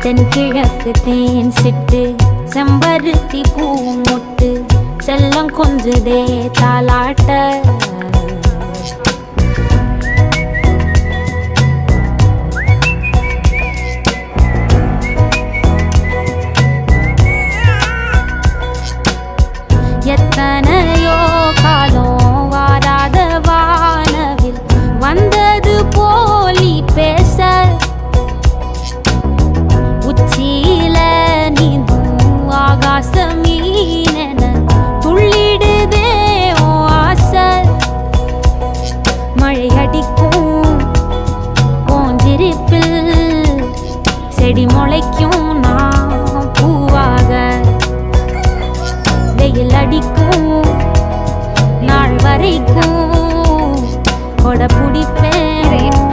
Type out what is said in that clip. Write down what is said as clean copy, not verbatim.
தென்கிழக்கு தேன் சிட்டு செம்பருத்தி பூ முட்டு செல்லம் கொஞ்சுதே தாலாட்ட எத்தனையோ காலம் வாராத வானவில் வந்தது போலி பேச உச்சியில நீந்தும் ஆகாச மீனென துள்ளிடுதே ஓ ஆசை மழை அடிக்கும் ஓஞ்சிருப்பில் செடி முளைக்கும் நான் பூவாக வெயில் அடிக்கும் நாள் வரைக்கும் கொடை பிடிப்பேன்